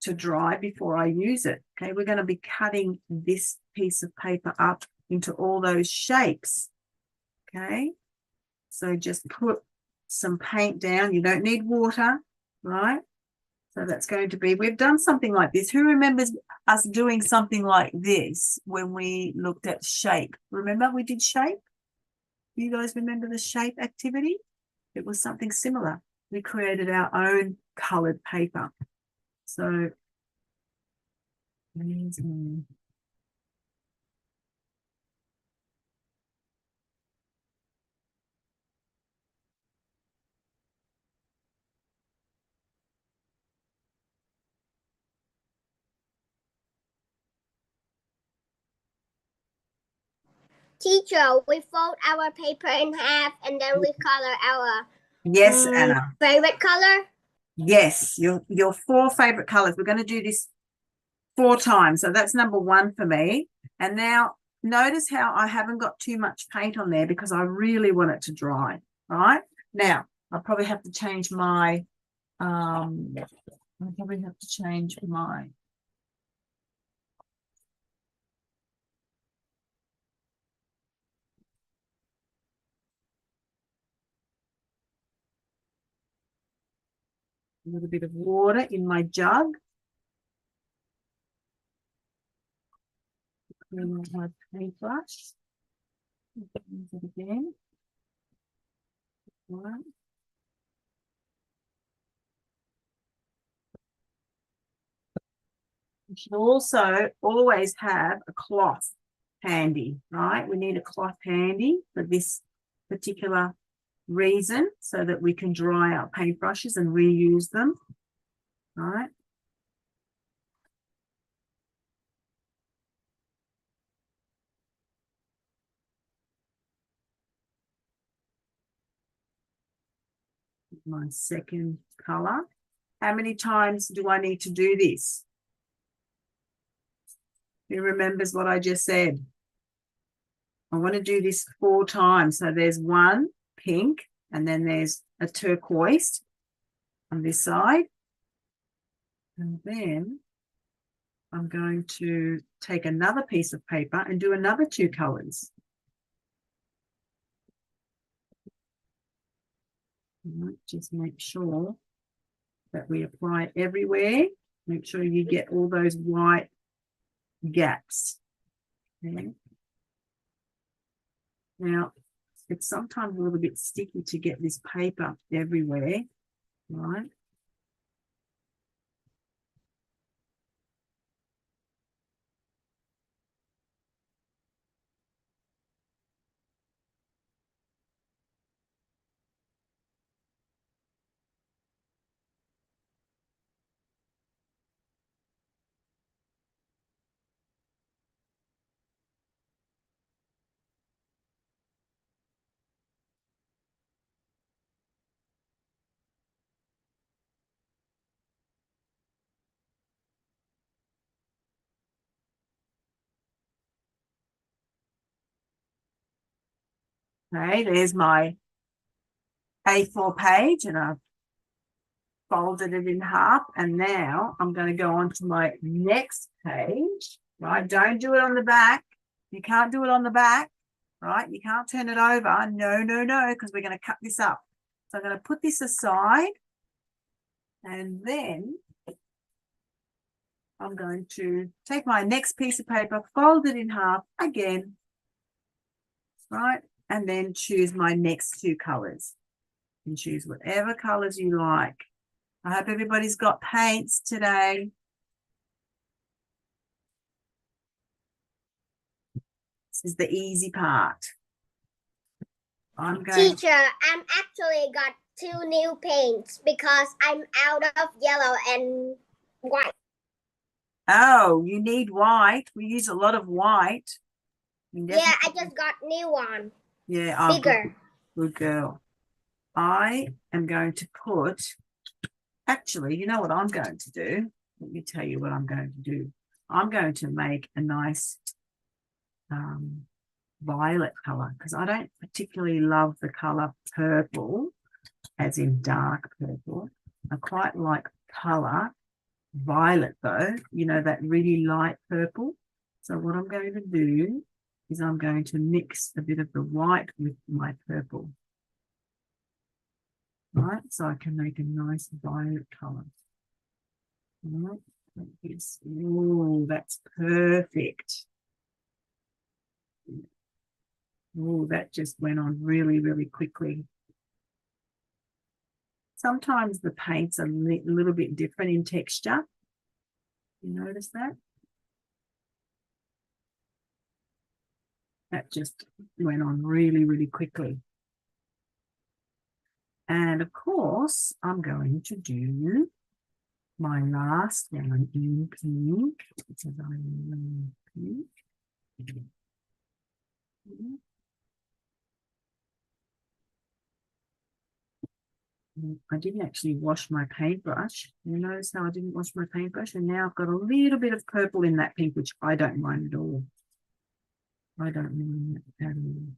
to dry before I use it. Okay, we're going to be cutting this piece of paper up into all those shapes. Okay, so just put some paint down. You don't need water, right? So that's going to be, we've done something like this. Who remembers us doing something like this when we looked at shape? Remember we did shape? You guys remember the shape activity? It was something similar. We created our own colored paper. So, Teacher, we fold our paper in half and then we color our yes, Anna. favorite color. Yes, your 4 favorite colors. We're going to do this 4 times. So that's number 1 for me. And now notice how I haven't got too much paint on there because I really want it to dry. Right now, I'll probably have to change my a little bit of water in my jug. Clean my paintbrush. Use it again. Right. You should also always have a cloth handy, right? We need a cloth handy for this particular reason so that we can dry our paintbrushes and reuse them, right? My second color. How many times do I need to do this? Who remembers what I just said? I want to do this 4 times. So there's 1 pink and then there's a turquoise on this side. And then I'm going to take another piece of paper and do another 2 colors. Just make sure that we apply it everywhere. Make sure you get all those white gaps. Okay. Now, it's sometimes a little bit sticky to get this paper everywhere, right? Okay, there's my A4 page and I've folded it in half, and now I'm going to go on to my next page, right? Don't do it on the back. You can't do it on the back, right? You can't turn it over. No, because we're going to cut this up. So I'm going to put this aside, and then I'm going to take my next piece of paper, fold it in half again, right? And then choose my next 2 colors. You can choose whatever colors you like. I hope everybody's got paints today. This is the easy part. Teacher, I'm actually got 2 new paints because I'm out of yellow and white. Oh, you need white. We use a lot of white. Yeah, I just got new one. Yeah, bigger. Good girl. I am going to put, actually, you know what I'm going to do? Let me tell you what I'm going to do. I'm going to make a nice violet color because I don't particularly love the color purple, as in dark purple. I quite like color violet though, you know, that really light purple. So what I'm going to do is I'm going to mix a bit of the white with my purple. Right, so I can make a nice violet color. Right, like this. Oh, that's perfect. Oh, that just went on really, really quickly. Sometimes the paints are a little bit different in texture. You notice that? That just went on really, really quickly. And of course, I'm going to do my last one in pink. Because I'm in pink. I didn't actually wash my paintbrush. You notice how I didn't wash my paintbrush, and now I've got a little bit of purple in that pink, which I don't mind at all. I don't mind that at all.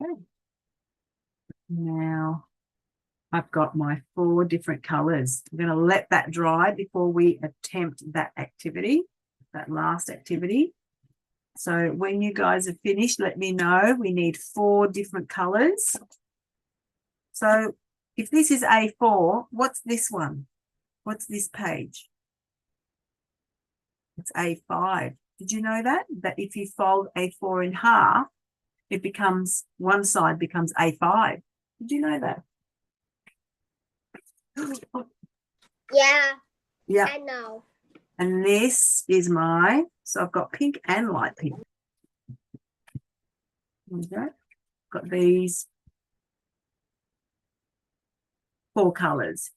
Okay. Now I've got my 4 different colors. I'm going to let that dry before we attempt that activity, that last activity. So when you guys are finished, let me know. We need 4 different colors. So if this is A4, what's this one? What's this page? It's A5. Did you know that? That if you fold A4 in half, it becomes, one side becomes A5. Did you know that? Yeah, Yeah. I know. And this is my, so I've got pink and light pink. Okay. Got these 4 colors.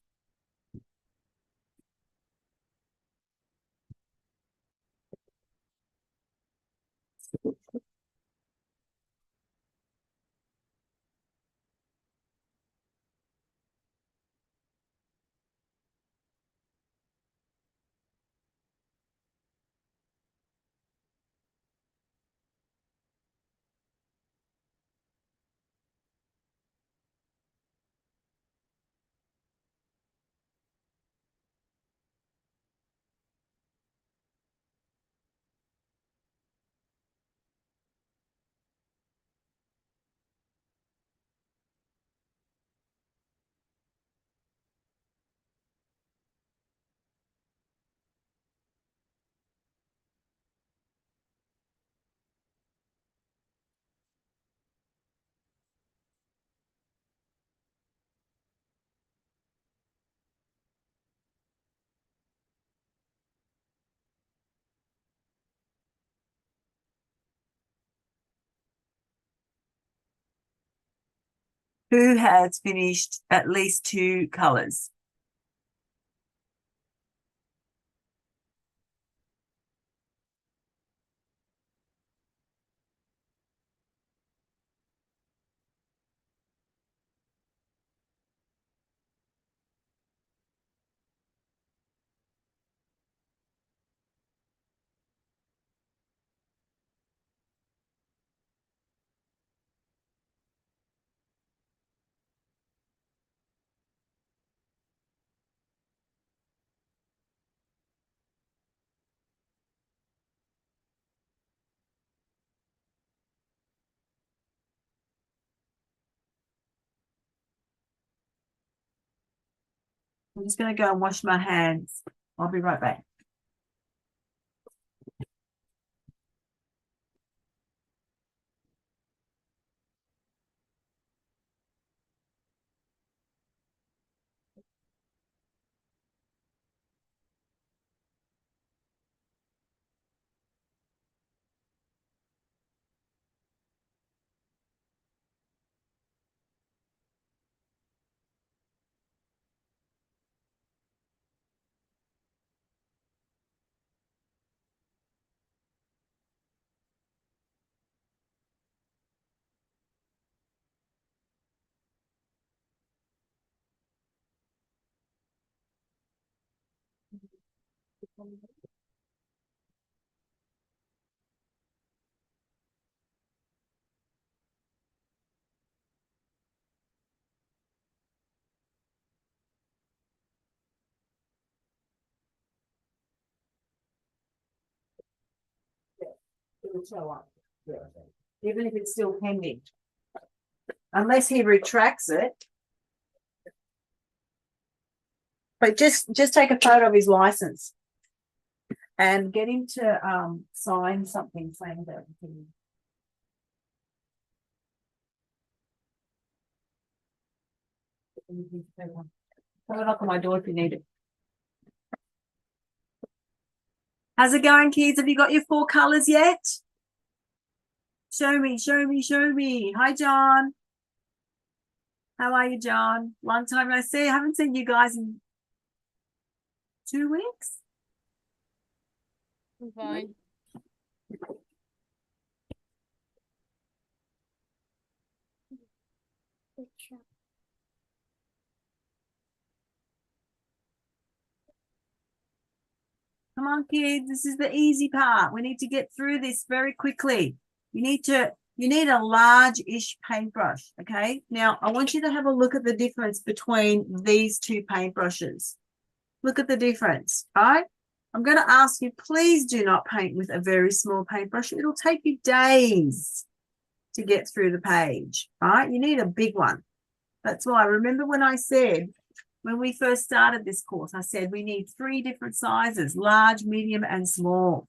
Who has finished at least 2 colors? I'm just going to go and wash my hands. I'll be right back. It'll show up. Even if it's still pending. Unless he retracts it. But just take a photo of his license and get him to sign something saying that. Come and knock on my door if you need it. How's it going, kids? Have you got your 4 colors yet? Show me, show me, show me. Hi, John. How are you, John? Long time no see. I haven't seen you guys in 2 weeks. I'm fine. Come on, kids. This is the easy part. We need to get through this very quickly. You need a large-ish paintbrush, okay? Now, I want you to have a look at the difference between these 2 paintbrushes. Look at the difference, all right? I'm going to ask you, please do not paint with a very small paintbrush. It'll take you days to get through the page, all right? You need a big one. That's why, remember when I said, when we first started this course, I said we need 3 different sizes, large, medium, and small.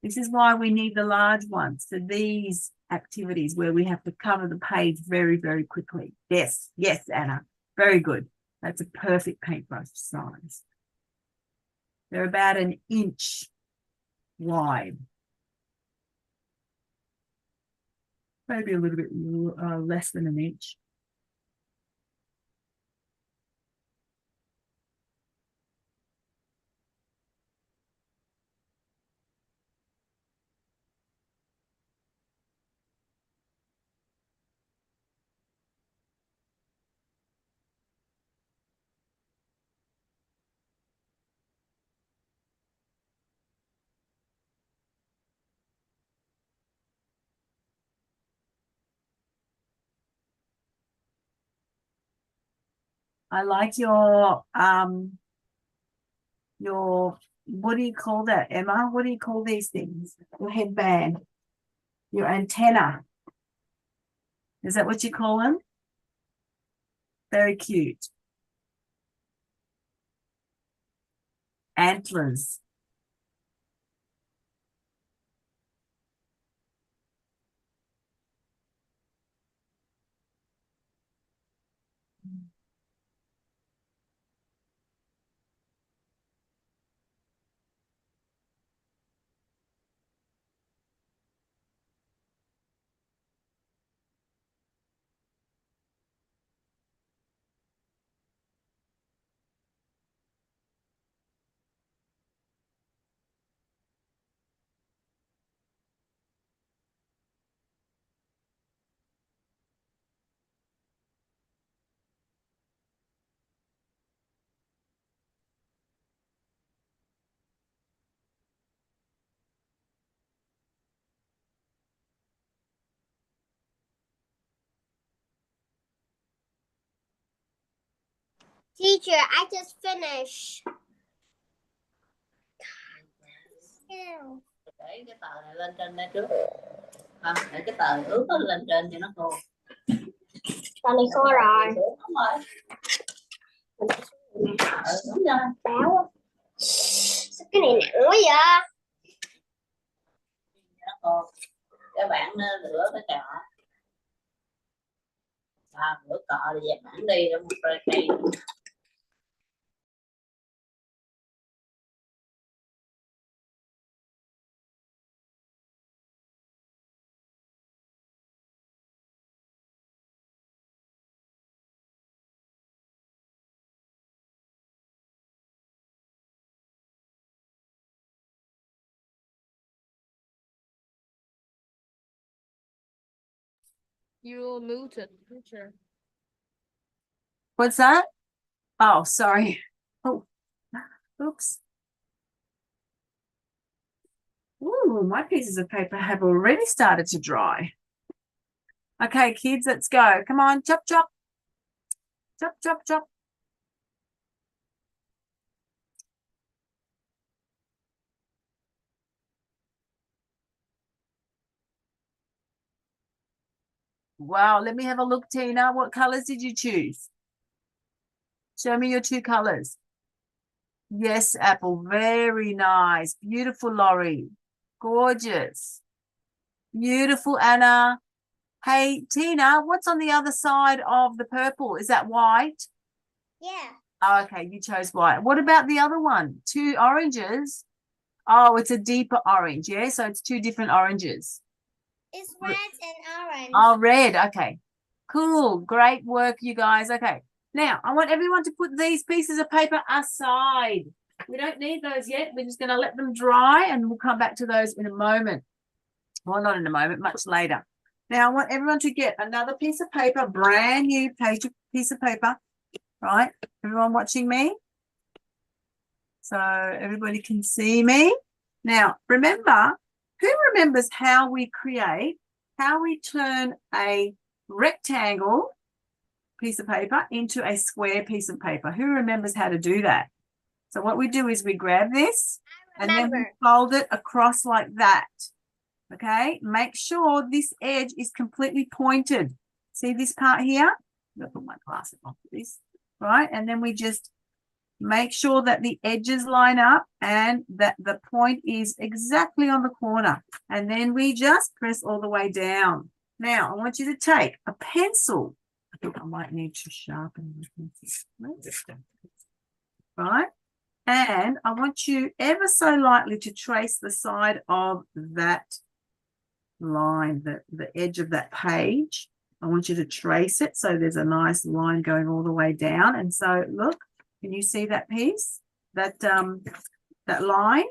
This is why we need the large ones for these activities where we have to cover the page very, very quickly. Yes, yes, Anna. Very good. That's a perfect paintbrush size. They're about 1 inch wide. Maybe a little bit less than 1 inch. I like your what do you call that, Emma? What do you call these things? Your headband, your antenna. Is that what you call them? Very cute. Antlers. Teacher, I just finished. Để cái tờ này lên trên đây trước. Để cái tờ ướt nó lên trên cho nó khô. Tờ này khô rồi. Đúng rồi. Đúng rồi. Báo. Sao cái này nặng quá vậy? Nó khô. Các bạn rửa cái cọ. Rửa cọ thì dẹp hẳn đi rồi một cây. You're muted, teacher. What's that? Oh, sorry. Oh, oops. Ooh, my pieces of paper have already started to dry. Okay, kids, let's go. Come on, chop, chop. Chop, chop, chop. Wow, let me have a look, Tina. What colors did you choose? Show me your two colors. Yes, Apple. Very nice. Beautiful, Laurie. Gorgeous. Beautiful, Anna. Hey, Tina, what's on the other side of the purple? Is that white? Yeah. Oh, okay, you chose white. What about the other one? Two oranges. Oh, it's a deeper orange. Yeah, so it's two different oranges. It's red and orange. Oh, red. Okay. Cool. Great work, you guys. Okay. Now, I want everyone to put these pieces of paper aside. We don't need those yet. We're just going to let them dry and we'll come back to those in a moment. Well, not in a moment, much later. Now, I want everyone to get another piece of paper, brand new piece of paper, right? Everyone watching me? So everybody can see me. Now, remember, who remembers how we turn a rectangle piece of paper into a square piece of paper? Who remembers how to do that? So what we do is we grab this and then we fold it across like that. Okay, make sure this edge is completely pointed. See this part here? I'm gonna put my glasses on for this, right? And then we just make sure that the edges line up and that the point is exactly on the corner. And then we just press all the way down. Now, I want you to take a pencil. I think I might need to sharpen this pencil. Right? And I want you ever so lightly to trace the side of that line, the edge of that page. I want you to trace it so there's a nice line going all the way down. And so look, can you see that piece, that line?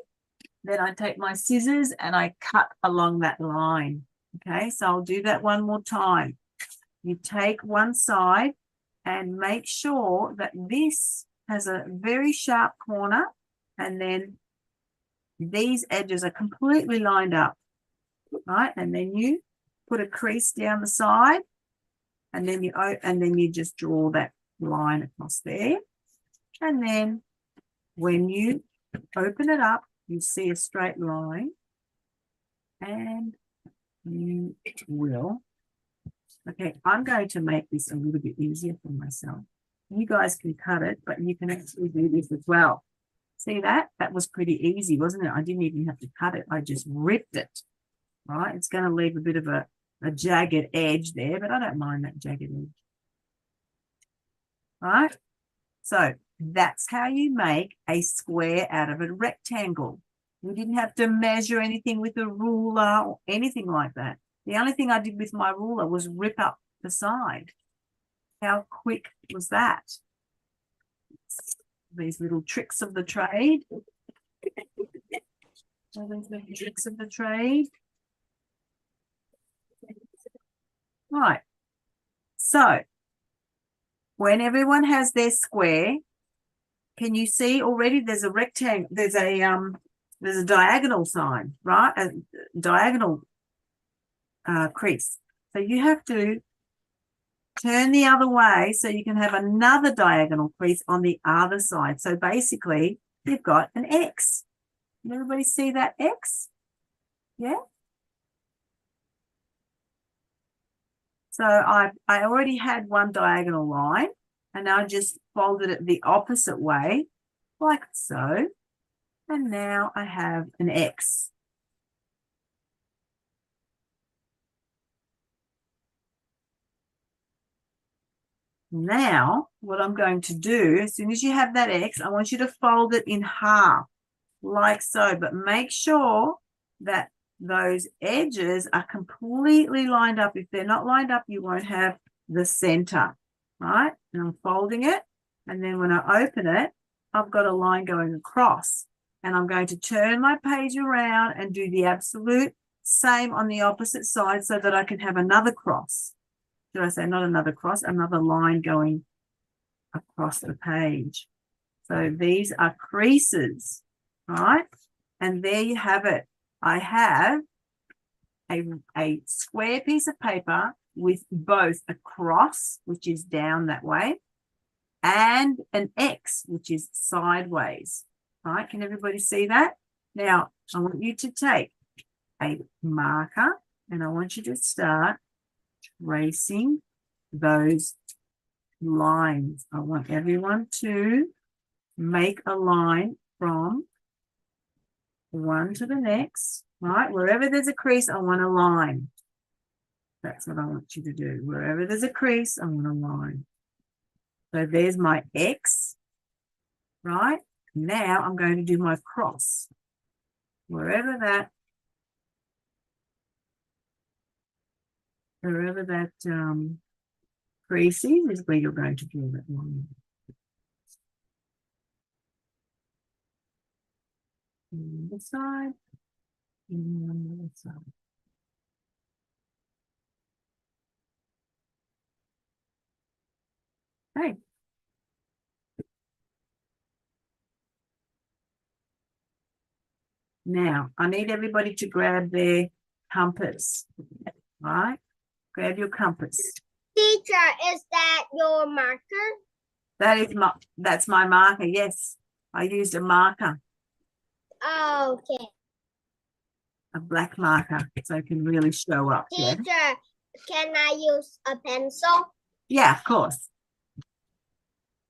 Then I take my scissors and I cut along that line. Okay, so I'll do that one more time. You take one side and make sure that this has a very sharp corner, and then these edges are completely lined up, right? And then you put a crease down the side, and then you just draw that line across there. And then when you open it up, you see a straight line, and you will. Okay, I'm going to make this a little bit easier for myself. You guys can cut it, but you can actually do this as well. See that? That was pretty easy, wasn't it? I didn't even have to cut it. I just ripped it, right? It's going to leave a bit of a jagged edge there, but I don't mind that jagged edge. Right? So that's how you make a square out of a rectangle. You didn't have to measure anything with a ruler or anything like that. The only thing I did with my ruler was rip up the side. How quick was that? These little tricks of the trade. All these little tricks of the trade. Right. So when everyone has their square, can you see already there's a rectangle, there's a diagonal sign, right? A diagonal crease. So you have to turn the other way so you can have another diagonal crease on the other side. So basically, you've got an X. Can everybody see that X? Yeah? So I already had one diagonal line, and I just folded it the opposite way, like so. And now I have an X. Now, what I'm going to do, as soon as you have that X, I want you to fold it in half, like so. But make sure that those edges are completely lined up. If they're not lined up, you won't have the center, right? And I'm folding it. And then when I open it, I've got a line going across. And I'm going to turn my page around and do the absolute same on the opposite side so that I can have another cross. Should I say not another cross, another line going across the page. So these are creases, right? And there you have it. I have a square piece of paper with both a cross, which is down that way, and an X, which is sideways. All right, can everybody see that? Now, I want you to take a marker and I want you to start tracing those lines. I want everyone to make a line from one to the next, right? Wherever there's a crease, I want a line. That's what I want you to do. Wherever there's a crease, I want a line. So there's my X, right? Now I'm going to do my cross. Wherever that crease is where you're going to draw that line. On the other side, and on the other side. Okay. Now, I need everybody to grab their compass, right? Grab your compass. Teacher, is that your marker? That's my marker, yes. I used a marker, Oh, okay. a black marker, so it can really show up. Yeah, Teacher, can I use a pencil? yeah, of course.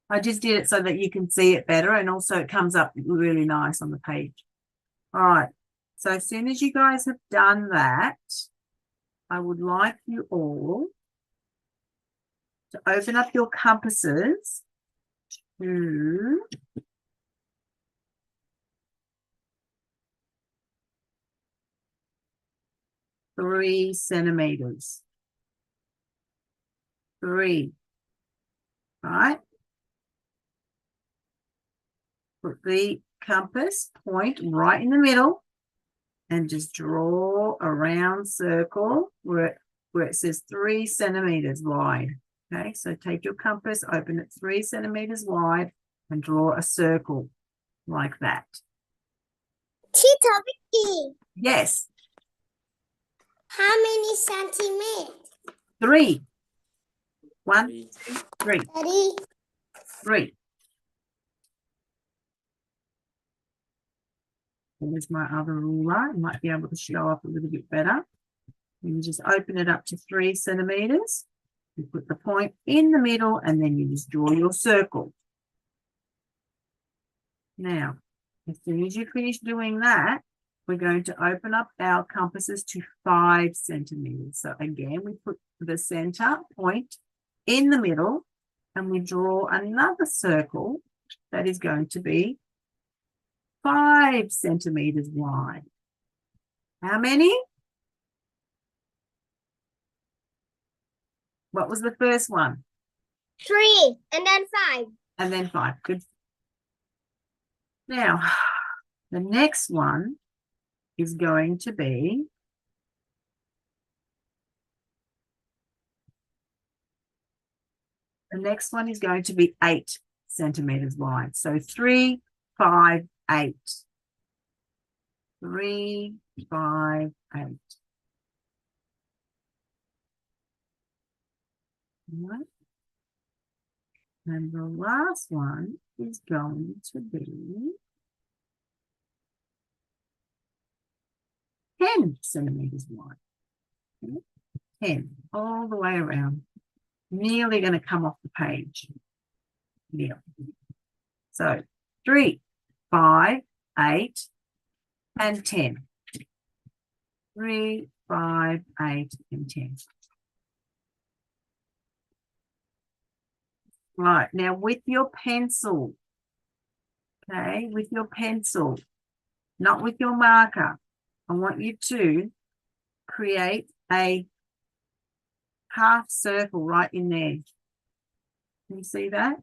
I just did it so that you can see it better, and also it comes up really nice on the page. All right, so as soon as you guys have done that, I would like you all to open up your compasses to three centimeters. 3, right? Put the compass point right in the middle and just draw a round circle where it says 3 centimeters wide. Okay, so take your compass, open it 3 centimeters wide and draw a circle like that. Teacher Vicki, Yes, how many centimeters? 3. 1, 2, 3. 30. 3. There's my other ruler. You might be able to show up a little bit better. You just open it up to 3 centimeters. You put the point in the middle and then you just draw your circle. Now, as soon as you finish doing that, we're going to open up our compasses to 5 centimeters. So again, we put the center point in the middle and we draw another circle that is going to be 5 centimeters wide. How many? What was the first one? 3 and then 5. And then 5. Good. Now, the next one is going to be the next one is going to be 8 centimeters wide. So 3, 5, 8. 3, 5, 8. Right. And the last one is going to be 10 centimeters wide. Okay. 10 all the way around. Nearly going to come off the page. Nearly. So 3, 5, 8, and 10. 3, 5, 8, and 10. Right, now with your pencil, okay, with your pencil, not with your marker, I want you to create a half circle right in there. Can you see that?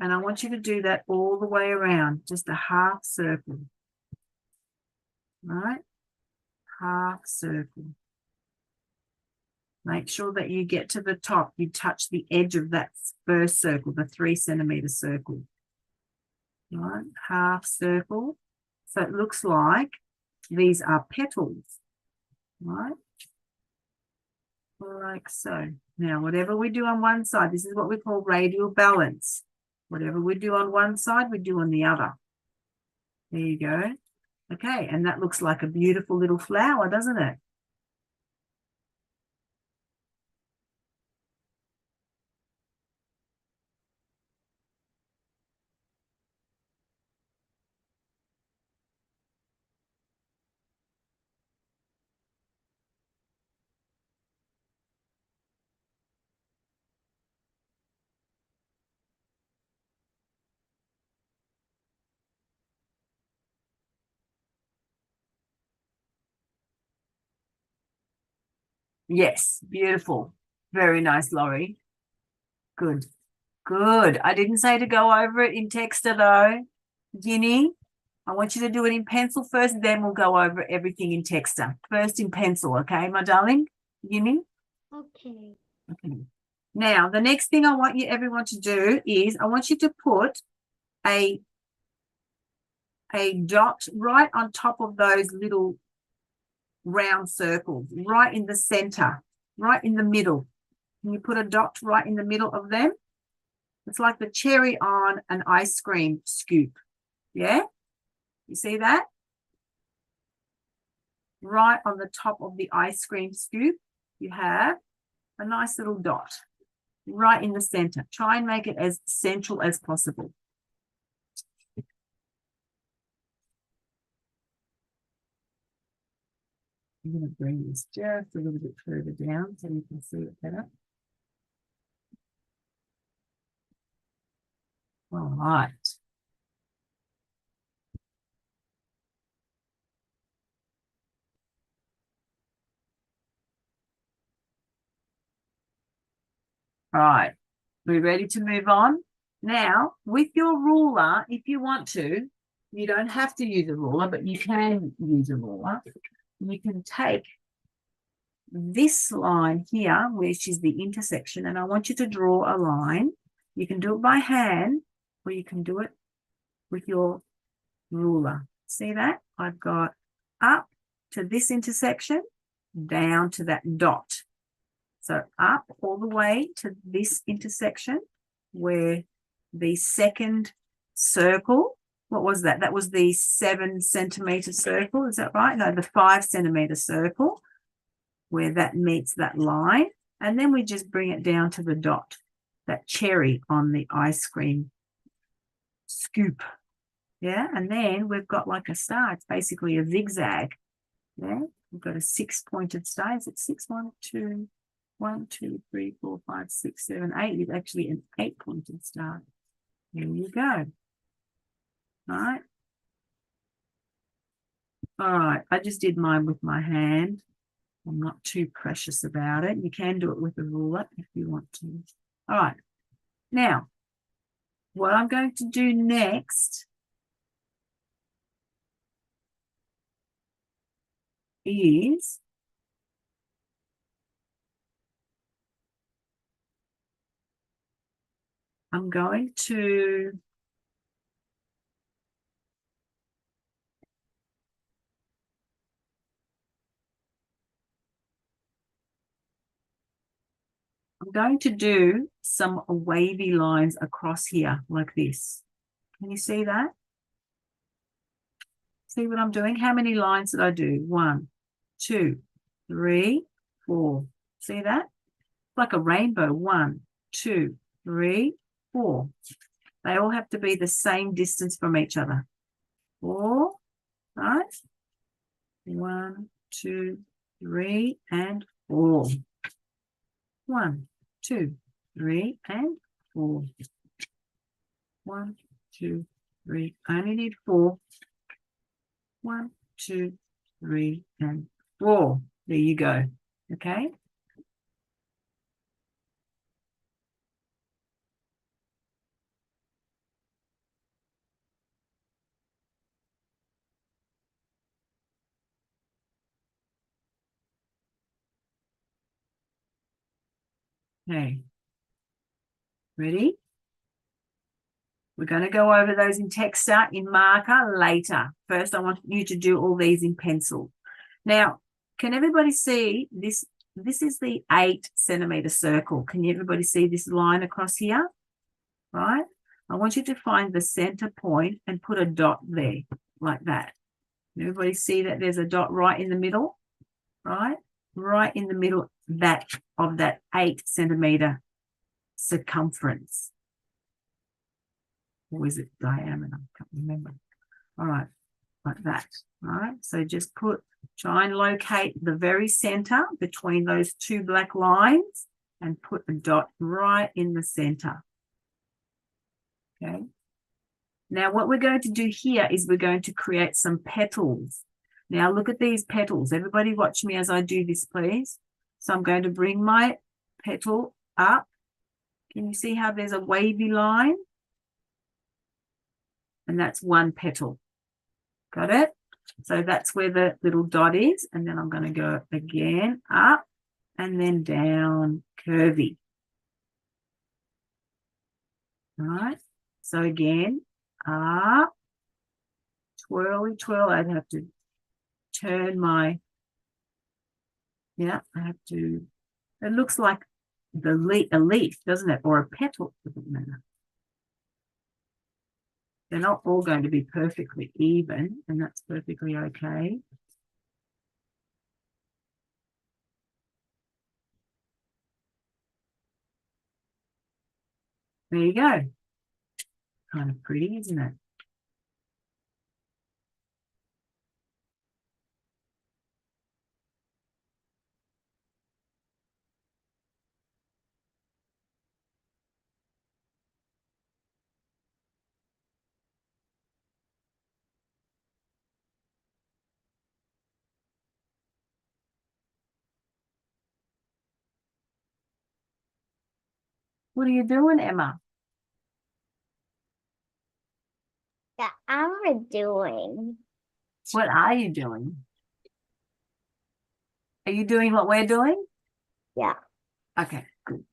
And I want you to do that all the way around, just a half circle. Right? Half circle. Make sure that you get to the top, you touch the edge of that first circle, the 3 centimeter circle. Right? Half circle. So it looks like These are petals, right? Like so. Now, whatever we do on one side, this is what we call radial balance. Whatever we do on one side, we do on the other. There you go. Okay, and that looks like a beautiful little flower, doesn't it? Yes, beautiful. Very nice, Laurie. Good. Good. I didn't say to go over it in Texter though. Ginny, I want you to do it in pencil first, then we'll go over everything in Texter. First in pencil, okay, my darling? Ginny? Okay. Okay. Now, the next thing I want you everyone to do is I want you to put a dot right on top of those little round circles, right in the center, right in the middle. Can you put a dot right in the middle of them? It's like the cherry on an ice cream scoop. Yeah? You see that? Right on the top of the ice cream scoop, you have a nice little dot right in the center. Try and make it as central as possible. I'm going to bring this just a little bit further down so you can see it better. All right. All right. We're ready to move on. Now, with your ruler, if you want to, you don't have to use a ruler, but you can use a ruler. You can take this line here, which is the intersection, and I want you to draw a line. You can do it by hand, or you can do it with your ruler. See that? I've got up to this intersection, down to that dot. So up all the way to this intersection where the second circle, what was that? That was the 7 centimeter circle, is that right? No, the 5 centimeter circle where that meets that line. And then we just bring it down to the dot, that cherry on the ice cream scoop. Yeah, and then we've got like a star. It's basically a zigzag. Yeah, we've got a 6-pointed star. Is it 6? 1, 2, 1, 2, 3, 4, 5, 6, 7, 8. It's actually an 8-pointed star. There you go. All right. All right. I just did mine with my hand. I'm not too precious about it. You can do it with a ruler if you want to. All right. Now, what I'm going to do next is I'm going to do some wavy lines across here like this. Can you see that? See what I'm doing? How many lines did I do? 1, 2, 3, 4. See that? Like a rainbow. 1, 2, 3, 4. They all have to be the same distance from each other. 4, right? 1, 2, 3, and 4. 1, 2, 3, and 4. 1, 2, 3. I only need 4. 1, 2, 3, and 4. There you go. Okay. Okay. Ready? We're going to go over those in Texta in marker later. First, I want you to do all these in pencil. Now, can everybody see this? This is the 8 centimeter circle. Can everybody see this line across here? Right? I want you to find the center point and put a dot there, like that. Can everybody see that there's a dot right in the middle? Right? Right in the middle of that 8 centimeter circumference. Or is it diameter? I can't remember. All right, like that. All right, so just try and locate the very center between those 2 black lines and put a dot right in the center. Okay. Now what we're going to do here is we're going to create some petals. Now look at these petals. Everybody watch me as I do this, please. So I'm going to bring my petal up. Can you see how there's a wavy line? And that's 1 petal. Got it? So that's where the little dot is. And then I'm going to go again up and then down curvy. All right. So again, up, twirly, twirl. I'd have to turn my, I have to, it looks like a leaf, doesn't it? Or a petal, doesn't matter. They're not all going to be perfectly even, and that's perfectly okay. There you go. Kind of pretty, isn't it? What are you doing, Emma? Yeah, I'm doing. What are you doing? Are you doing what we're doing? Yeah. Okay, good.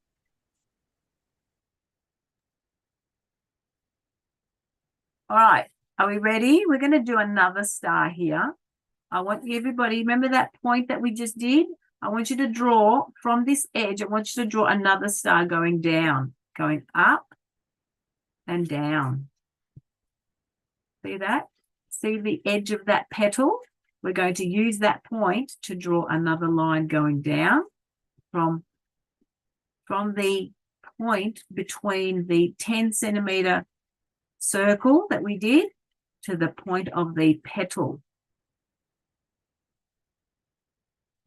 All right, are we ready? We're going to do another star here. I want everybody, remember that point that we just did? I want you to draw from this edge. I want you to draw another star going down, going up and down. See that? See the edge of that petal? We're going to use that point to draw another line going down from the point between the 10 centimeter circle that we did to the point of the petal.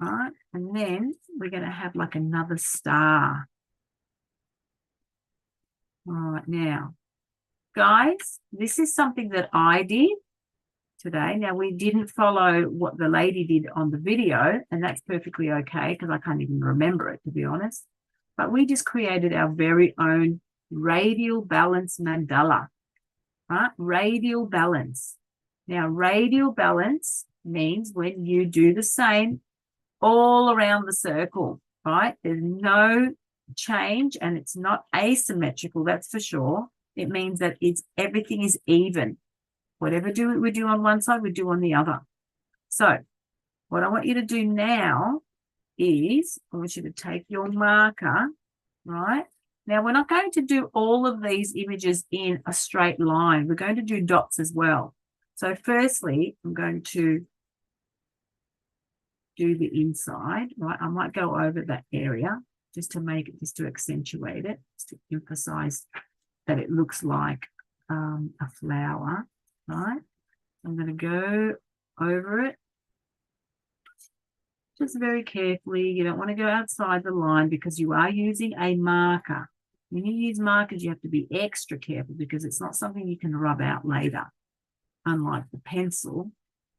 All right, and then we're going to have like another star. All right, now, guys, this is something that I did today. Now, we didn't follow what the lady did on the video, and that's perfectly okay because I can't even remember it, to be honest. But we just created our very own radial balance mandala, right? Radial balance. Now, radial balance means when you do the same all around the circle, right? There's no change and it's not asymmetrical, that's for sure. It means that everything is even. Whatever we do on one side, we do on the other. So what I want you to do now is I want you to take your marker, right? Now, we're not going to do all of these images in a straight line. We're going to do dots as well. So firstly, I'm going to do the inside, right? I might go over that area just to accentuate it, just to emphasize that it looks like a flower, right? I'm going to go over it just very carefully. You don't want to go outside the line because you are using a marker. When you use markers, you have to be extra careful because it's not something you can rub out later, unlike the pencil,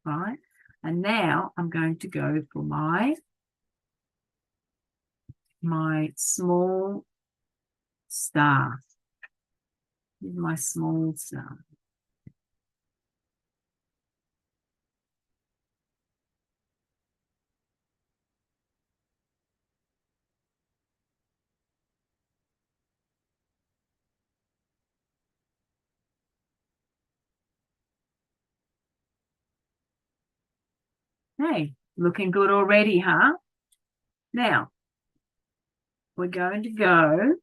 right? And now I'm going to go for my small star. Here's my small star. Hey, looking good already, huh? Now, we're going to go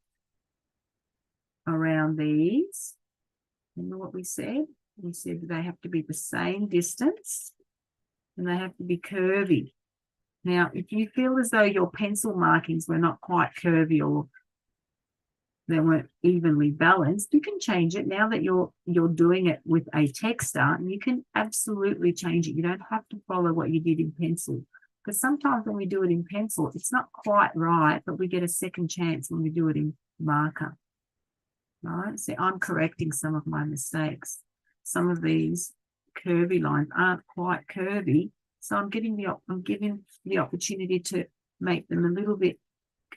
around these. Remember what we said? We said they have to be the same distance and they have to be curvy. Now, if you feel as though your pencil markings were not quite curvy or they weren't evenly balanced, you can change it. Now that you're doing it with a texter, you can absolutely change it. You don't have to follow what you did in pencil, because sometimes when we do it in pencil, it's not quite right, but we get a second chance when we do it in marker. Right? So I'm correcting some of my mistakes. Some of these curvy lines aren't quite curvy, so I'm giving the opportunity to make them a little bit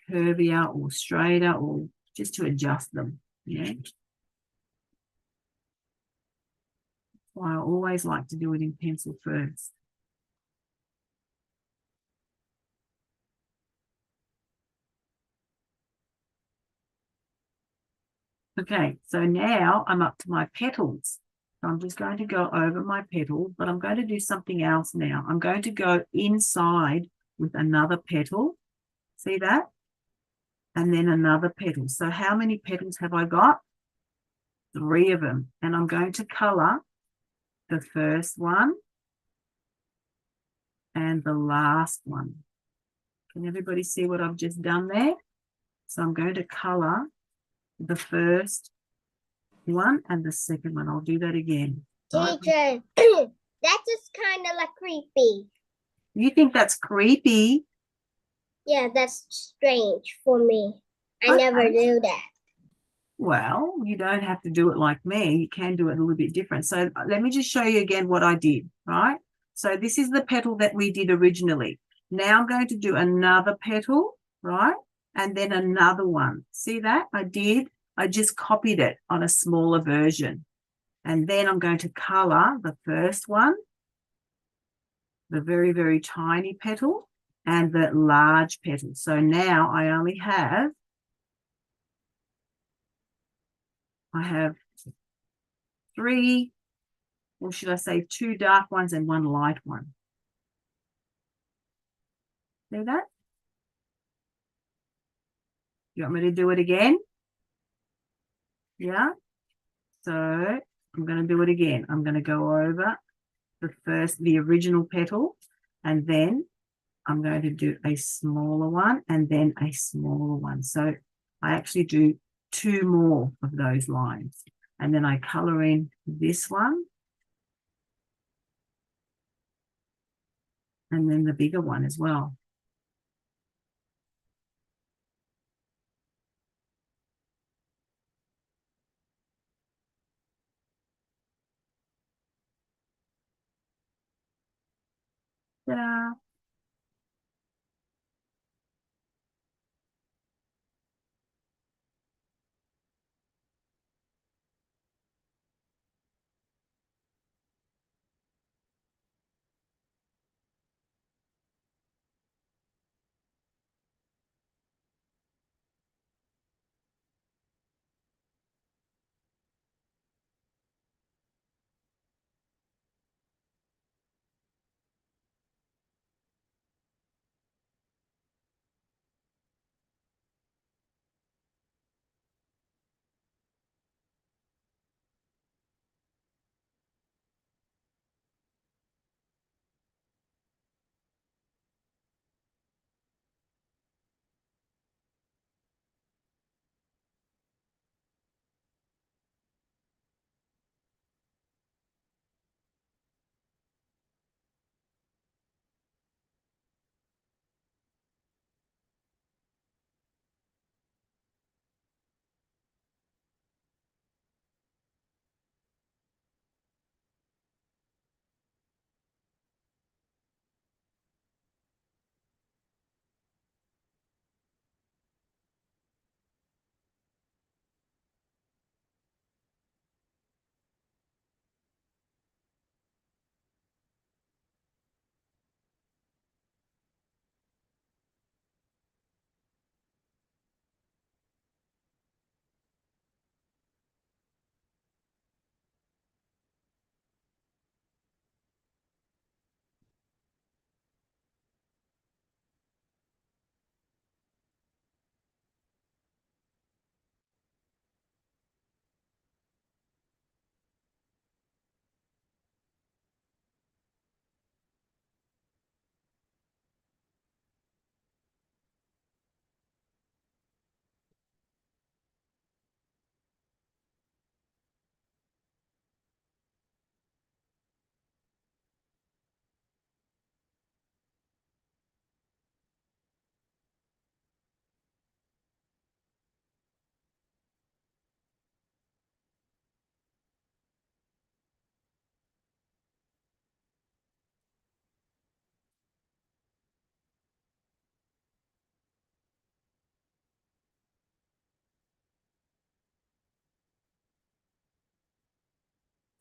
curvier or straighter, or just to adjust them. Yeah. That's why I always like to do it in pencil first. Okay, so now I'm up to my petals. So I'm just going to go over my petal, but I'm going to do something else now. I'm going to go inside with another petal. See that? And then another petal. So how many petals have I got? 3 of them. And I'm going to color the first one and the last one. Can everybody see what I've just done there? So I'm going to color the first one and the second one. I'll do that again. Teacher, that is kind of like creepy. You think that's creepy? Yeah, that's strange for me. I never Okay. do that. Well, you don't have to do it like me. You can do it a little bit different. So let me just show you again what I did, right? So this is the petal that we did originally. Now I'm going to do another petal, right? And then another one. See that? I just copied it on a smaller version. And then I'm going to color the first one, the very, very tiny petal, and the large petal. So now I only have, I have 3, or should I say 2 dark ones and 1 light one. See that? You want me to do it again? Yeah. So I'm going to do it again. I'm going to go over the original petal, and then I'm going to do a smaller one and then a smaller one. So I actually do 2 more of those lines, and then I color in this one and then the bigger one as well. Ta-da.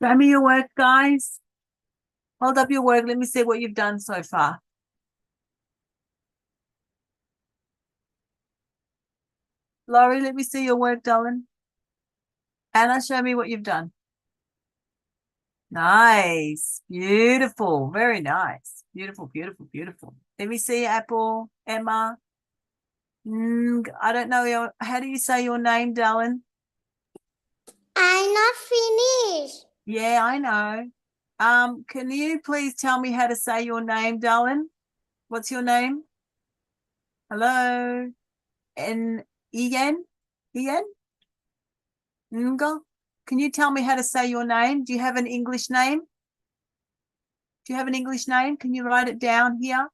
Show me your work, guys. Hold up your work. Let me see what you've done so far. Laurie, let me see your work, darling. Anna, show me what you've done. Nice. Beautiful. Very nice. Beautiful, beautiful, beautiful. Let me see, Apple. Emma. I don't know. How do you say your name, darling? I'm not finished. Yeah, I know. Can you please tell me how to say your name, darling? What's your name? Hello? Ian? Nga? Can you tell me how to say your name? Do you have an English name? Do you have an English name? Can you write it down here?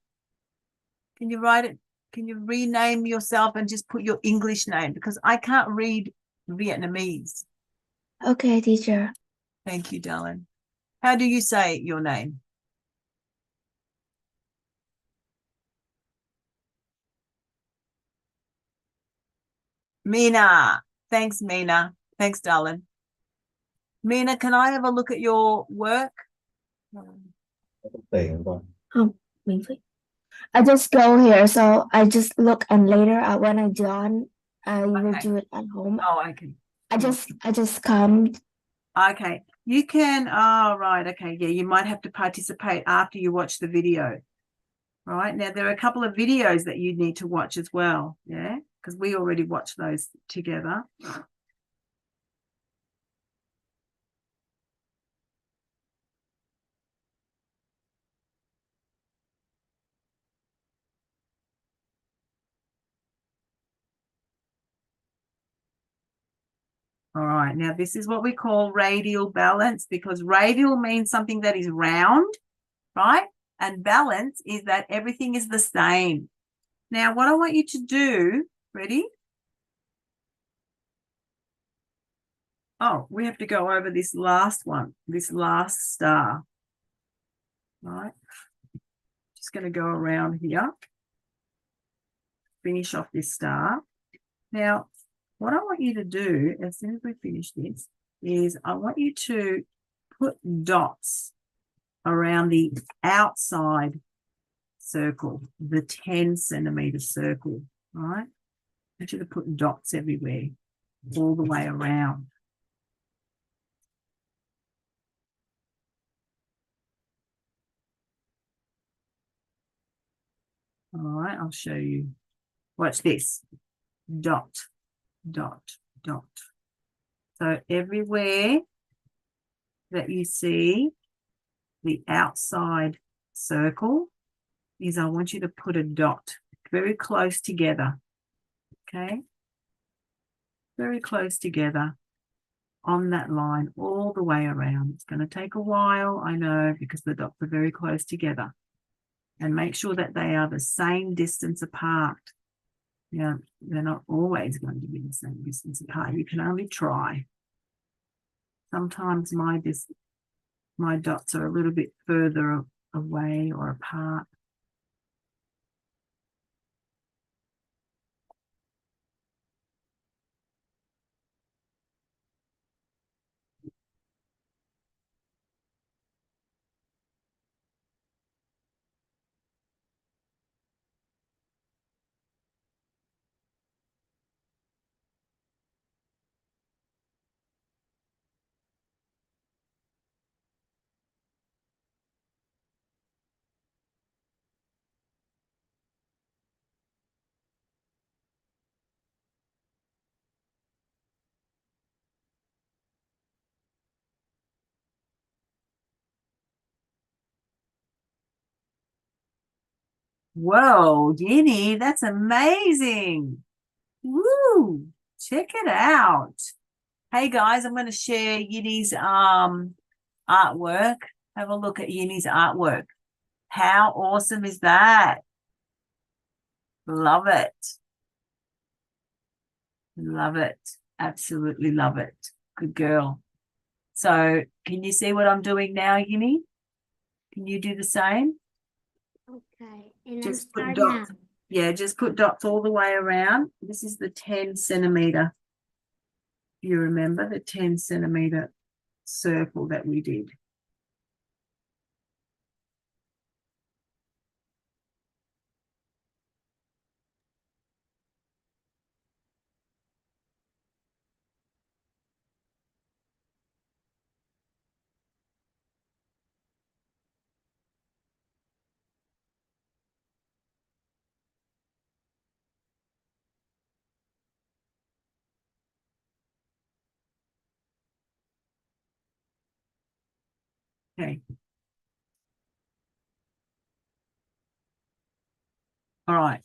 Can you write it? Can you rename yourself and just put your English name? Because I can't read Vietnamese. Okay, teacher. Thank you, darling. How do you say your name? Mina. Thanks, Mina. Thanks, darling. Mina, can I have a look at your work? Mình phải. I just go here, so I just look, and later when I'm done, I will Okay. do it at home. Oh, okay. I just come. Okay. You can, oh, right. Okay. Yeah, you might have to participate after you watch the video. Right. Now, there are a couple of videos that you need to watch as well. Yeah, because we already watched those together. All right, now this is what we call radial balance, because radial means something that is round, right? And balance is that everything is the same. Now, what I want you to do, ready? Oh, we have to go over this last one, this last star. All right, just going to go around here, finish off this star. Now, what I want you to do as soon as we finish this is I want you to put dots around the outside circle, the 10 centimeter circle, right? I want you to put dots everywhere, all the way around. All right, I'll show you. Watch this. Dot, dot, dot. So everywhere that you see the outside circle is I want you to put a dot very close together. Okay? Very close together on that line all the way around. It's going to take a while, I know, because the dots are very close together. And make sure that they are the same distance apart. Yeah, they're not always going to be the same distance apart. You can only try. Sometimes my dots are a little bit further away or apart. Whoa, Ginny, that's amazing. Woo, check it out. Hey guys, I'm going to share Yinny's artwork. Have a look at Yinny's artwork. How awesome is that? Love it. Love it. Absolutely love it. Good girl. So can you see what I'm doing now, Yinny? Can you do the same? Okay, and Just put I'm starting dots. Yeah, just put dots all the way around. This is the 10 centimeter. You remember the 10 centimeter circle that we did. Okay. All right.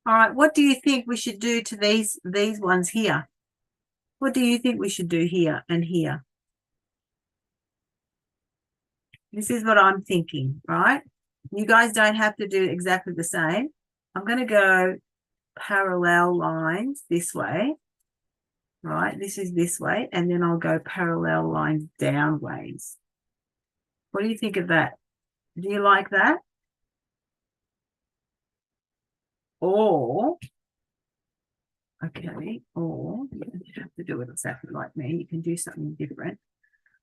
All right, what do you think we should do to these ones here? What do you think we should do here and here? This is what I'm thinking, right? You guys don't have to do exactly the same. I'm going to go parallel lines this way, right? This is this way, and then I'll go parallel lines down ways. What do you think of that? Do you like that? Or, okay, or you don't have to do it exactly like me. You can do something different.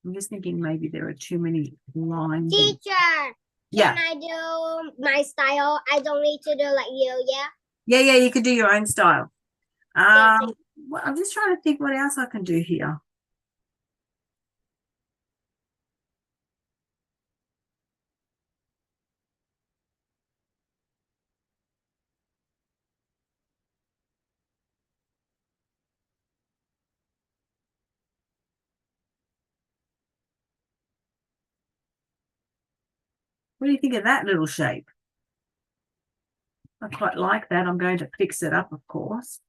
I'm just thinking maybe there are too many lines. Teacher, Yeah. can I do my style? I don't need to do like you, yeah? Yeah, you can do your own style. Yeah, Well, I'm just trying to think what else I can do here. What do you think of that little shape? I quite like that. I'm going to fix it up, of course.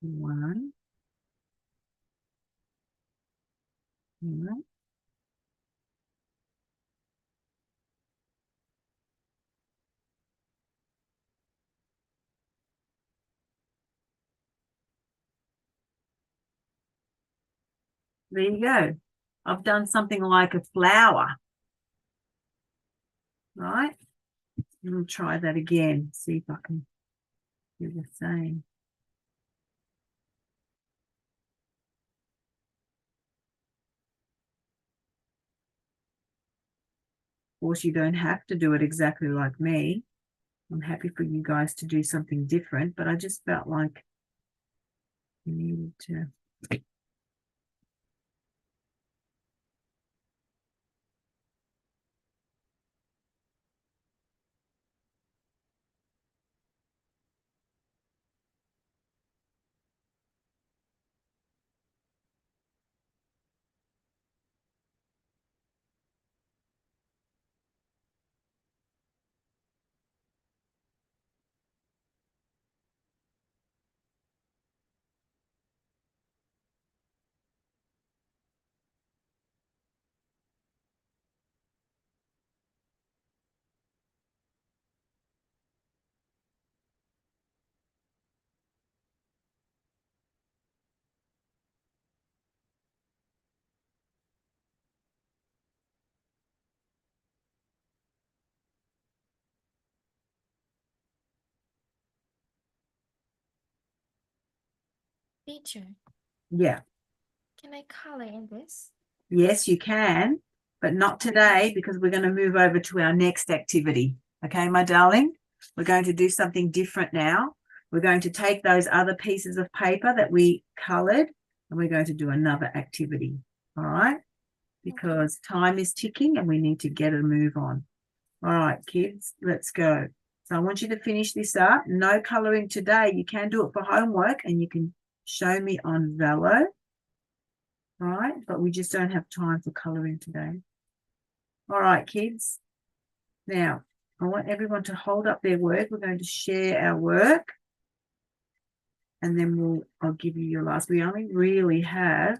One. One. There you go. I've done something like a flower. Right? We'll try that again. See if I can do the same. Of course, you don't have to do it exactly like me. I'm happy for you guys to do something different, but I just felt like you needed to. Teacher, Yeah. can I color in this? Yes, you can, but not today because we're going to move over to our next activity. Okay, my darling, we're going to do something different now. We're going to take those other pieces of paper that we colored and we're going to do another activity. All right, because time is ticking and we need to get a move on. All right, kids, let's go. So I want you to finish this up. No coloring today. You can do it for homework and you can show me on Velo. All right, but we just don't have time for coloring today. All right, kids. Now, I want everyone to hold up their work. We're going to share our work. And then I'll give you your last. We only really have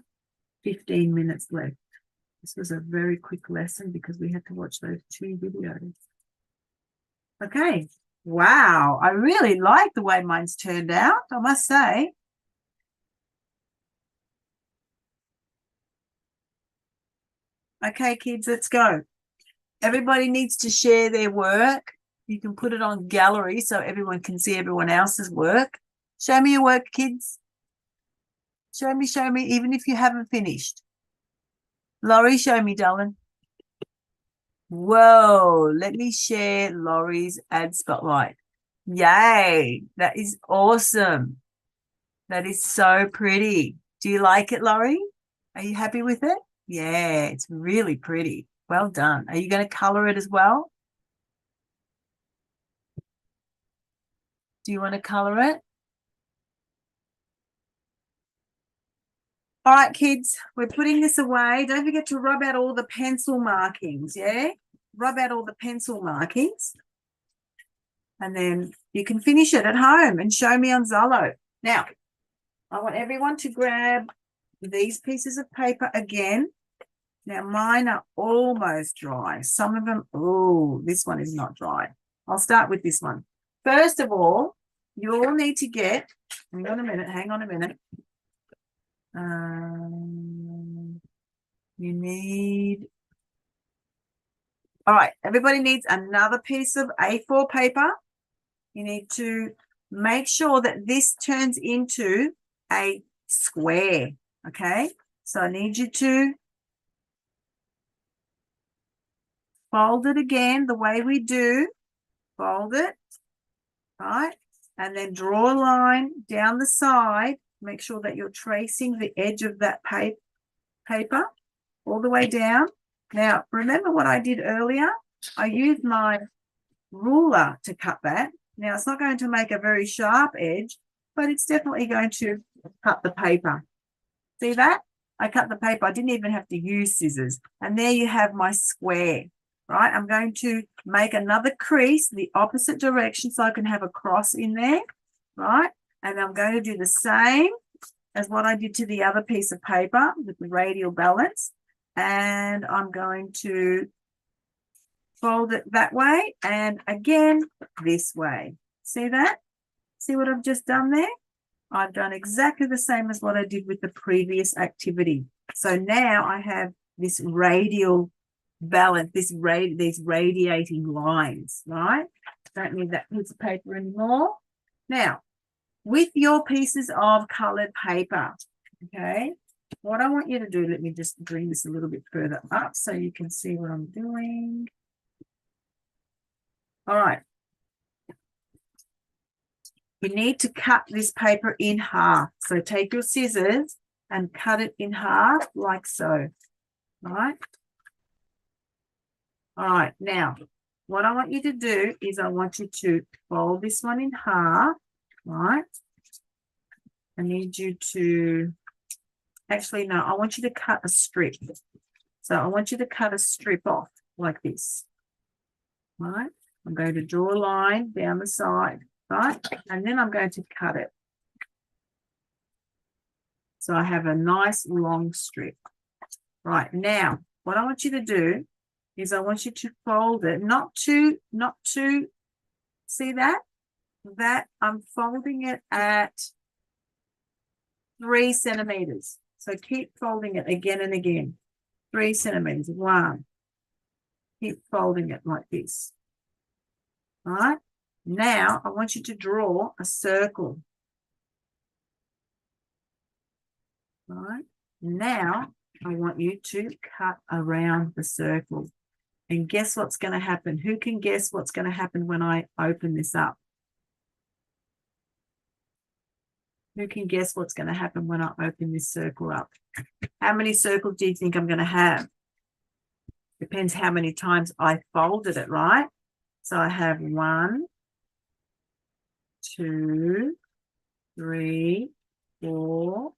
15 minutes left. This was a very quick lesson because we had to watch those 2 videos. Okay. Wow. I really like the way mine's turned out, I must say. Okay, kids, let's go. Everybody needs to share their work. You can put it on gallery so everyone can see everyone else's work. Show me your work, kids. Show me, even if you haven't finished. Laurie, show me, darling. Whoa, let me share Laurie's ad spotlight. Yay, that is awesome. That is so pretty. Do you like it, Laurie? Are you happy with it? Yeah, it's really pretty. Well done. Are you going to color it as well? Do you want to color it? All right, kids, we're putting this away. Don't forget to rub out all the pencil markings, yeah? Rub out all the pencil markings. And then you can finish it at home and show me on Zalo. Now, I want everyone to grab these pieces of paper again. Now, mine are almost dry. Some of them, oh, this one is not dry. I'll start with this one. First of all, you all need to get, hang on a minute. You need, all right, everybody needs another piece of A4 paper. You need to make sure that this turns into a square, okay? So I need you to fold it again the way we do. Fold it, right? And then draw a line down the side. Make sure that you're tracing the edge of that paper all the way down. Now, remember what I did earlier? I used my ruler to cut that. Now, it's not going to make a very sharp edge, but it's definitely going to cut the paper. See that? I cut the paper. I didn't even have to use scissors. And there you have my square, right? I'm going to make another crease the opposite direction so I can have a cross in there, right? And I'm going to do the same as what I did to the other piece of paper with the radial balance. And I'm going to fold it that way and again this way. See that? See what I've just done there? I've done exactly the same as what I did with the previous activity. So now I have this radial balance, these radiating lines, right? Don't need that piece of paper anymore. Now, with your pieces of colored paper, okay, what I want you to do, let me just bring this a little bit further up so you can see what I'm doing. All right. You need to cut this paper in half. So take your scissors and cut it in half like so, right? All right, now, what I want you to do is I want you to fold this one in half, right? I need you to, actually, no, I want you to cut a strip. So I want you to cut a strip off like this, right? I'm going to draw a line down the side, right? And then I'm going to cut it. So I have a nice long strip. Right, now, what I want you to do is I want you to fold it, not to, see that? That I'm folding it at 3 centimeters. So keep folding it again and again. 3 centimeters, 1. Keep folding it like this. All right, now I want you to draw a circle. All right, now I want you to cut around the circle. And guess what's going to happen? Who can guess what's going to happen when I open this up? Who can guess what's going to happen when I open this circle up? How many circles do you think I'm going to have? Depends how many times I folded it, right? So I have 1, 2, 3, 4,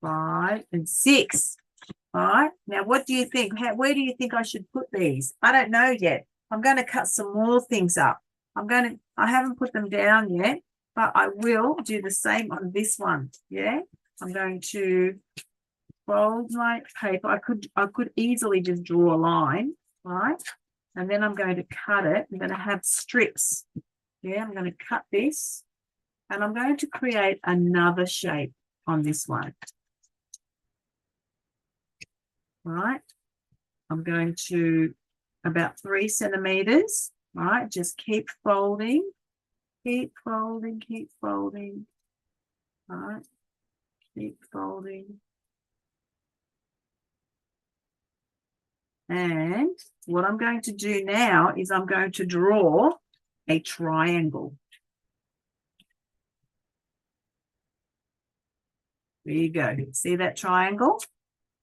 5, and 6. All right. Now, what do you think? Where do you think I should put these? I don't know yet. I'm going to cut some more things up. I haven't put them down yet, but I will do the same on this one. Yeah. I'm going to fold my paper. I could easily just draw a line, right? And then I'm going to cut it. I'm going to have strips. Yeah, I'm going to cut this and I'm going to create another shape on this one. Right? I'm going to about 3 centimeters, right? Just keep folding, keep folding, keep folding, right? Keep folding. And what I'm going to do now is I'm going to draw a triangle. There you go. See that triangle?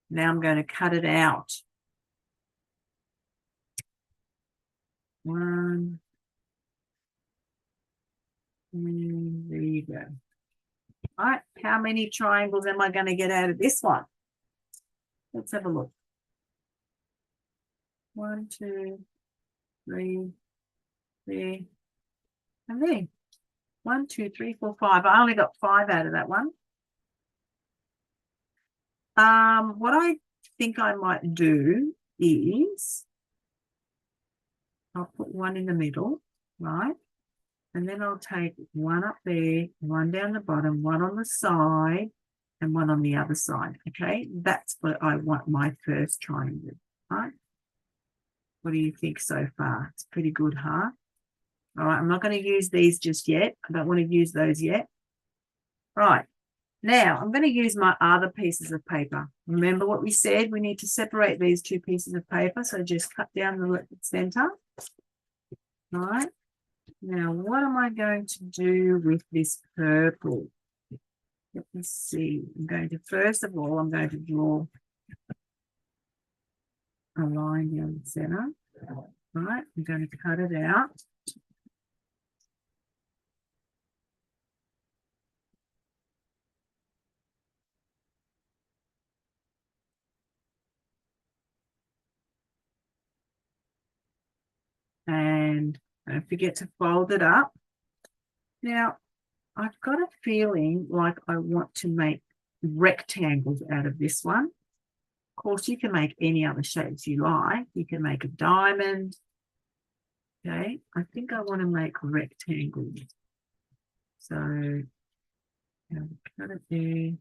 Now I'm going to cut it out. 1. And there you go. All right. How many triangles am I going to get out of this one? Let's have a look. 1, 2, 3, there, and there. 1, 2, 3, 4, 5. I only got 5 out of that one. What I think I might do is I'll put 1 in the middle, right? And then I'll take 1 up there, 1 down the bottom, 1 on the side, and 1 on the other side. Okay, that's what I want my first triangle, right? What do you think so far? It's pretty good, huh? All right, I'm not going to use these just yet. I don't want to use those yet. Right. Now, I'm going to use my other pieces of paper. Remember what we said? We need to separate these 2 pieces of paper. So just cut down the center. All right. Now, what am I going to do with this purple? Let me see. I'm going to, first of all, I'm going to draw a line down the center. All right. I'm going to cut it out. And don't forget to fold it up. Now, I've got a feeling like I want to make rectangles out of this one. Of course, you can make any other shapes you like. You can make a diamond. Okay, I think I want to make rectangles. So, cut it there,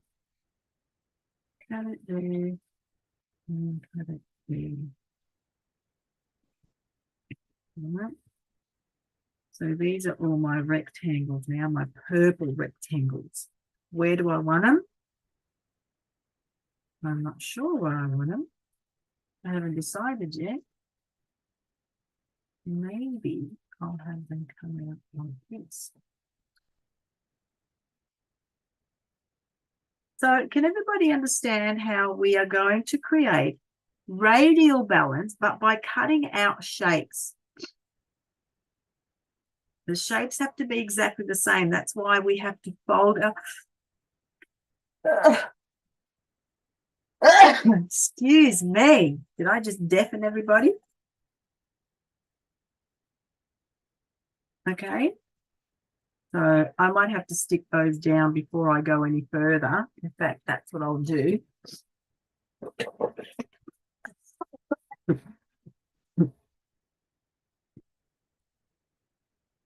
cut it there, and cut it there. All right. So these are all my rectangles now, my purple rectangles. Where do I want them? I'm not sure where I want them. I haven't decided yet. Maybe I'll have them coming up like this. So can everybody understand how we are going to create radial balance, but by cutting out shapes? The shapes have to be exactly the same. That's why we have to fold our... Excuse me. Did I just deafen everybody? Okay. So I might have to stick those down before I go any further. In fact, that's what I'll do.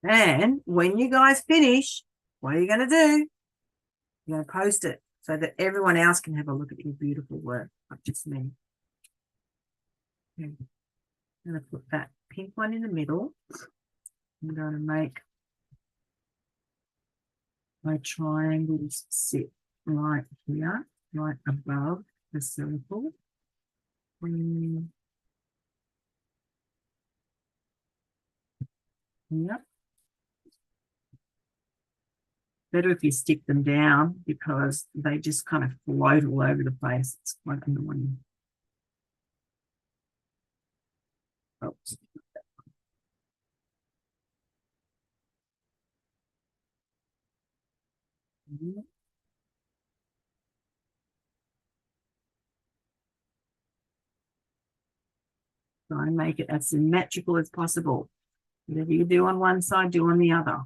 And when you guys finish, what are you going to do? You're going to post it so that everyone else can have a look at your beautiful work, not just me. Okay. I'm going to put that pink one in the middle. I'm going to make my triangles sit right here, right above the circle. Yep. Better if you stick them down because they just kind of float all over the place. It's quite annoying. Oops. Try and make it as symmetrical as possible. Whatever you do on one side, do on the other.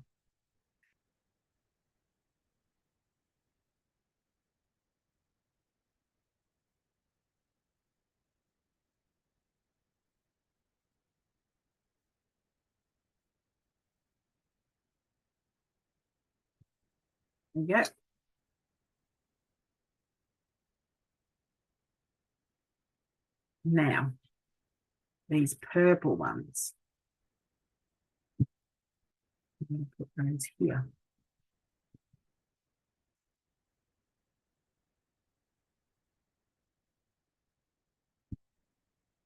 There you go. Now, these purple ones. I'm going to put those here.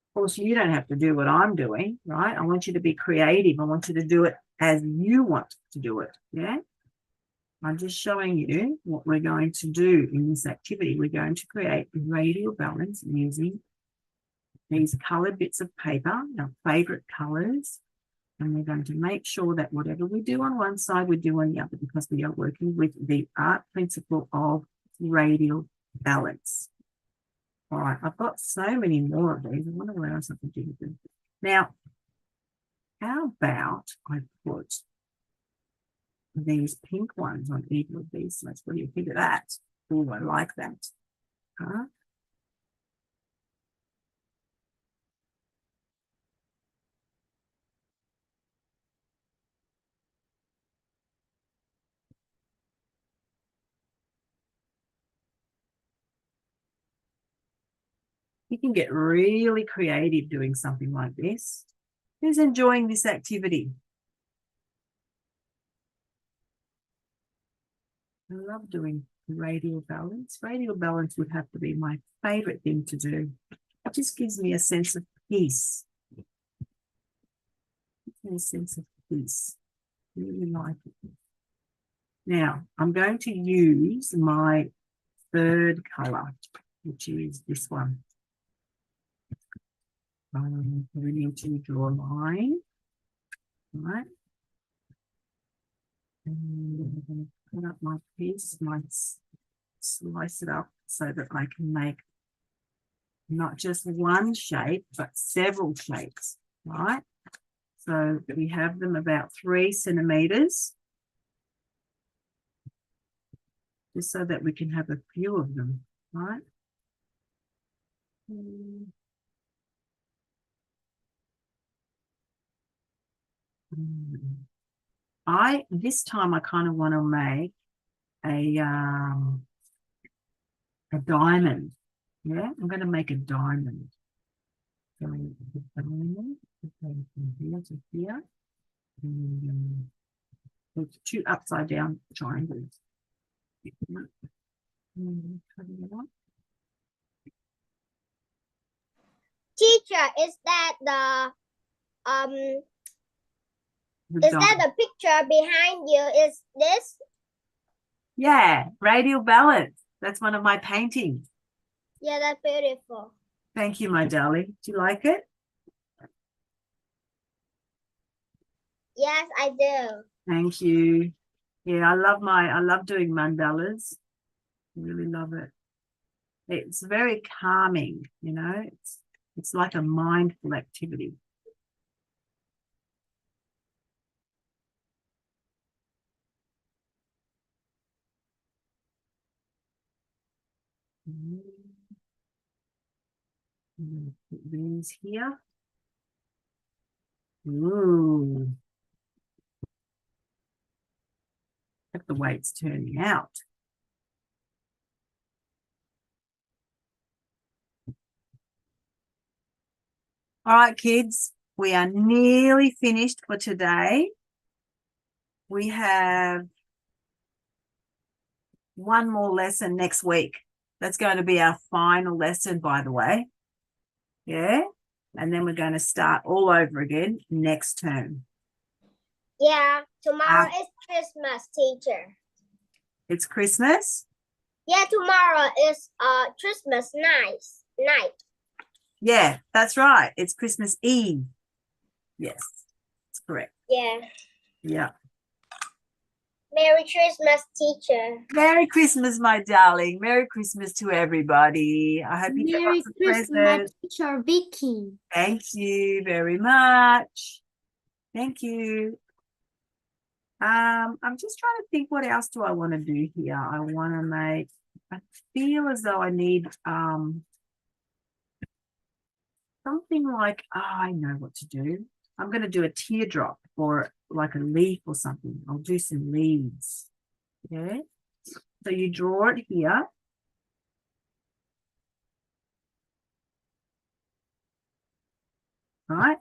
Of course, you don't have to do what I'm doing, right? I want you to be creative. I want you to do it as you want to do it, yeah? I'm just showing you what we're going to do in this activity. We're going to create radial balance using these coloured bits of paper, our favourite colours, and we're going to make sure that whatever we do on one side, we do on the other, because we are working with the art principle of radial balance. All right, I've got so many more of these. I wonder what else I can do with them. Now, how about I put these pink ones on either of these sides? What do you think of that? Oh, I like that. Huh? You can get really creative doing something like this. Who's enjoying this activity? I love doing radial balance. Radial balance would have to be my favourite thing to do. It just gives me a sense of peace. A sense of peace. Really like it. Now, I'm going to use my third colour, which is this one. We need to draw a line, right? And I'm going to cut up my piece, slice it up so that I can make not just one shape, but several shapes, right? So we have them about 3 centimeters, just so that we can have a few of them, right? This time I kind of want to make a diamond. Yeah, I'm going to make a diamond. So the diamond, from here to here, and there's 2 upside down triangles. Teacher, is that the picture behind you? Is this? Yeah, radial balance. That's one of my paintings. Yeah, that's beautiful. Thank you, my darling. Do you like it? Yes, I do. Thank you. Yeah, I love doing mandalas. I really love it. It's very calming, you know. It's like a mindful activity. I'm going to put these here. Ooh. Look at the way it's turning out. All right, kids, we are nearly finished for today. We have one more lesson next week. That's going to be our final lesson, by the way. Yeah. And then we're going to start all over again next term. Yeah, tomorrow is Christmas, teacher. It's Christmas? Yeah, tomorrow is Christmas night. Yeah, that's right. It's Christmas Eve. Yes, that's correct. Yeah. Yeah. Merry Christmas, teacher. Merry Christmas, my darling. Merry Christmas to everybody. I hope you get lots of presents. Teacher Vicki. Thank you very much. Thank you. I'm just trying to think, what else do I want to do here? I feel as though I need something like, I know what to do. I'm going to do a teardrop or like a leaf or something. I'll do some leaves. Yeah. So you draw it here. Right?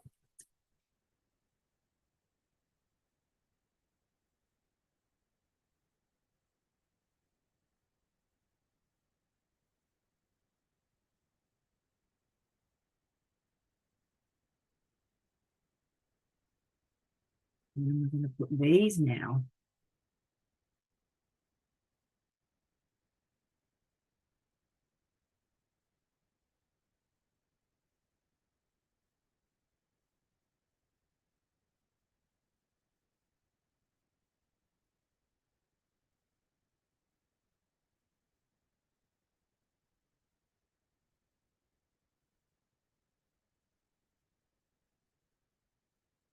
And then we're going to put these now.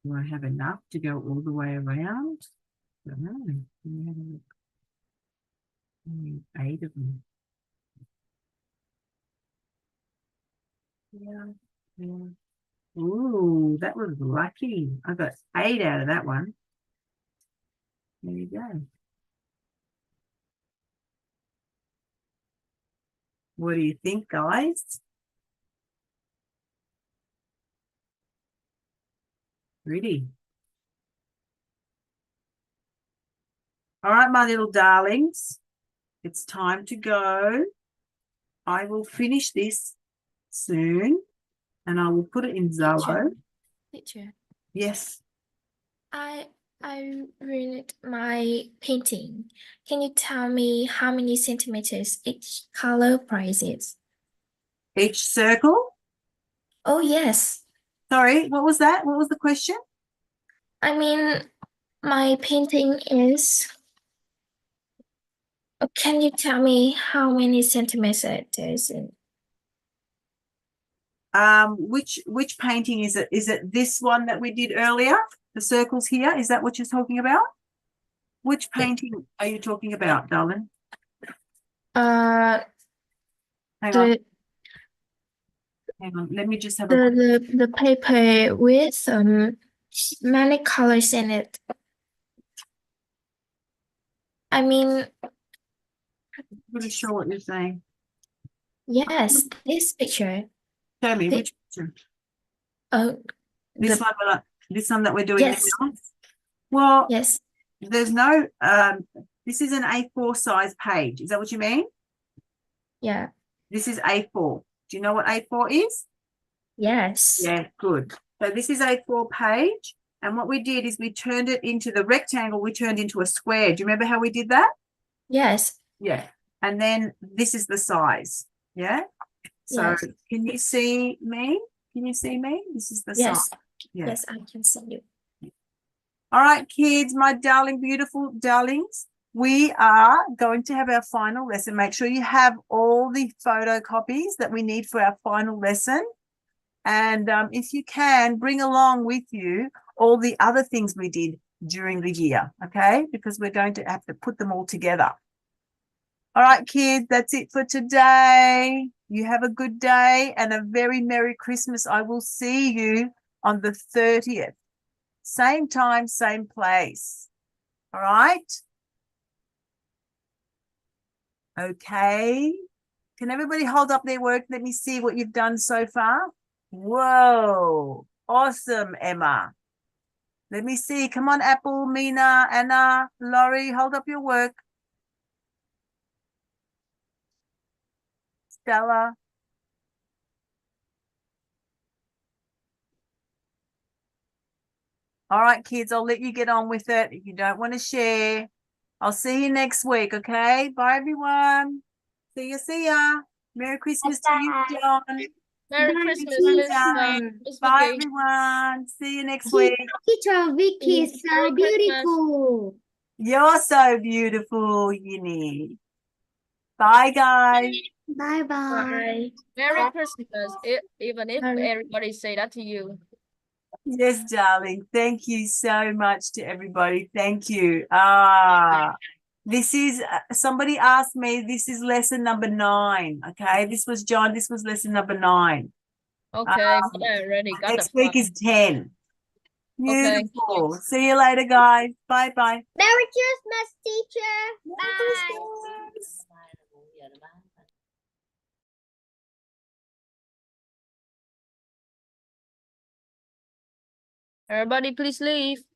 Do I have enough to go all the way around? I don't know. Let me have a look. I need 8 of them. Yeah. Yeah. Ooh, that was lucky. I got 8 out of that one. There you go. What do you think, guys? Pretty. All right, my little darlings. It's time to go. I will finish this soon and I will put it in Zalo. Teacher, Yes. I ruined my painting. Can you tell me how many centimeters each color price is? Each circle. Oh, yes. Sorry, what was that? What was the question? I mean, my painting is. Can you tell me how many centimeters it is? Which painting is it? Is it this one that we did earlier? The circles here? Is that what you're talking about? Which painting are you talking about, darling? Uh, Hang on, the hang on. Let me just have a the paper with many colors in it. I mean, pretty sure what you're saying. yes, this picture. Show me The- which picture. Oh, This the one, this one that we're doing yes, now. Well, yes, there's no this is an A4 size page. Is that what you mean? yeah, This is A4. Do you know what A4 is? yes, Yeah, good. So this is A4 page. And what we did is we turned it into the rectangle, we turned into a square. Do you remember how we did that? yes, Yeah. And then this is the size. Yeah. So yes, can you see me? Can you see me? This is the yes, size. Yeah. yes, I can see you. All right, kids, my darling, beautiful darlings, we are going to have our final lesson. Make sure you have all the photocopies that we need for our final lesson. And if you can, bring along with you all the other things we did during the year, okay? Because we're going to have to put them all together. All right, kids, that's it for today. You have a good day and a very Merry Christmas. I will see you on the 30th. Same time, same place. All right? Okay. Can everybody hold up their work? Let me see what you've done so far. Whoa. Awesome, Emma. Let me see. Come on, Apple, Mina, Anna, Laurie, hold up your work. Stella. All right, kids, I'll let you get on with it. If you don't want to share, I'll see you next week, okay? Bye, everyone. See ya, see ya. Merry Christmas to you, John. Merry Bye, Christmas, teacher. Miss Bye, Vicky. everyone. See you next week. Teacher Vicky is so Merry Christmas. beautiful. You're so beautiful, Uni. Bye, guys. Bye bye. Bye. Merry Christmas. Even if Merry- everybody say that to you. Yes, darling. Thank you so much to everybody. Thank you. This is somebody asked me. This is lesson number 9. Okay, this was John. This was lesson number 9. Okay, but I already got Next the week fun. is 10. Okay. Beautiful. See you later, guys. Bye bye. Merry Christmas, teacher. Merry Bye. Christmas. please. Everybody, please leave.